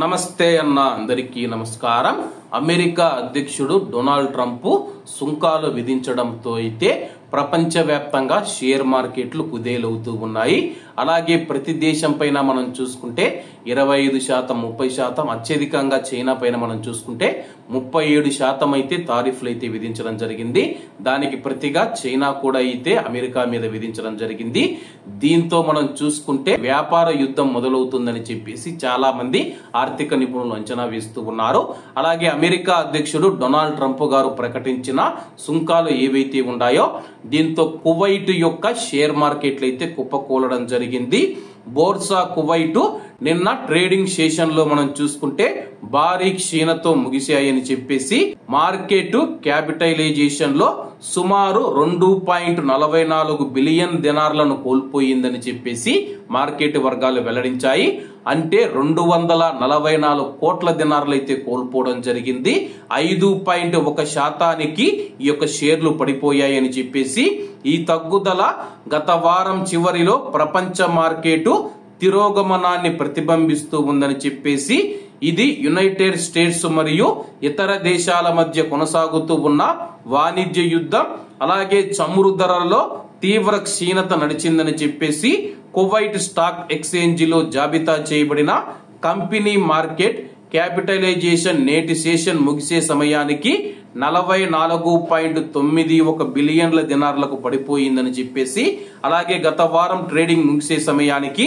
నమస్తే అన్న అందరికీ నమస్కారం. అమెరికా అధ్యక్షుడు డొనాల్డ్ ట్రంప్ సుంకాలు విధించడంతో అయితే ప్రపంచవ్యాప్తంగా షేర్ మార్కెట్లు కుదేలవుతూ ఉన్నాయి. అలాగే ప్రతి దేశం పైన మనం చూసుకుంటే 25%, 30%, అత్యధికంగా చైనా పైన మనం చూసుకుంటే 37% అయితే తారీఫ్లు అయితే విధించడం జరిగింది. దానికి ప్రతిగా చైనా కూడా అయితే అమెరికా మీద విధించడం జరిగింది. దీంతో మనం చూసుకుంటే వ్యాపార యుద్ధం మొదలవుతుందని చెప్పేసి చాలా మంది ఆర్థిక నిపుణులు అంచనా వేస్తూ ఉన్నారు. అలాగే అమెరికా అధ్యక్షుడు డొనాల్డ్ ట్రంప్ గారు ప్రకటించిన సుంకాలు ఏవైతే ఉన్నాయో దీంతో కువైట్ యొక్క షేర్ మార్కెట్లు అయితే కుప్పకూలడం జరిగింది. బోర్సా కువైట్ నిన్న ట్రేడింగ్ సెషన్ లో మనం చూసుకుంటే భారీ క్షీణతో ముగిశాయని చెప్పేసి మార్కెట్ క్యాపిటలైజేషన్ లో సుమారు 2.44 బిలియన్ దినార్లను కోల్పోయిందని చెప్పేసి మార్కెట్ వర్గాలు వెల్లడించాయి. అంటే 244 కోట్ల దినార్లు అయితే కోల్పోవడం జరిగింది. 5.1% ఈ యొక్క షేర్లు పడిపోయాయని చెప్పేసి ఈ తగ్గుదల గత వారం చివరిలో ప్రపంచ మార్కెట్ తిరోగమనాన్ని ప్రతిబింబిస్తూ ఉందని చెప్పేసి ఇది యునైటెడ్ స్టేట్స్ మరియు ఇతర దేశాల మధ్య కొనసాగుతూ ఉన్న వాణిజ్య యుద్ధం అలాగే చమురు ధరలలో తీవ్ర క్షీణత నడిచిందని చెప్పేసి కువైట్ స్టాక్ ఎక్స్చేంజ్ లో జాబితా చేయబడిన కంపెనీ మార్కెట్ క్యాపిటలైజేషన్ నేటి సెషన్ ముగిసే సమయానికి 44.91 బిలియన్ల దినార్లకు పడిపోయిందని చెప్పేసి అలాగే గత వారం ట్రేడింగ్ ముగిసే సమయానికి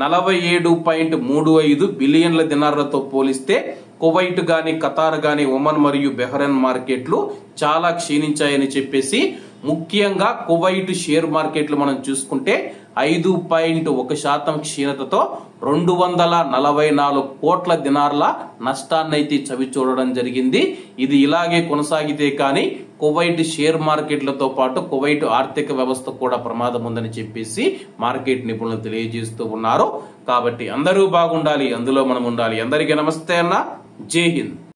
47.35 బిలియన్ల దినార్లతో పోలిస్తే కువైట్ గాని, ఖతార్ గాని, ఒమన్ మరియు బెహ్రెన్ మార్కెట్లు చాలా క్షీణించాయని చెప్పేసి ముఖ్యంగా కువైట్ షేర్ మార్కెట్లు మనం చూసుకుంటే 5.1% క్షీణతతో 244 కోట్ల దినార్ల నష్టాన్నైతే చవి చూడడం జరిగింది. ఇది ఇలాగే కొనసాగితే కానీ కువైట్ షేర్ మార్కెట్లతో పాటు కువైట్ ఆర్థిక వ్యవస్థ కూడా ప్రమాదం ఉందని చెప్పేసి మార్కెట్ నిపుణులు తెలియజేస్తూ ఉన్నారు. కాబట్టి అందరూ బాగుండాలి, అందులో మనం ఉండాలి. అందరికీ నమస్తే అన్న, జై హింద్.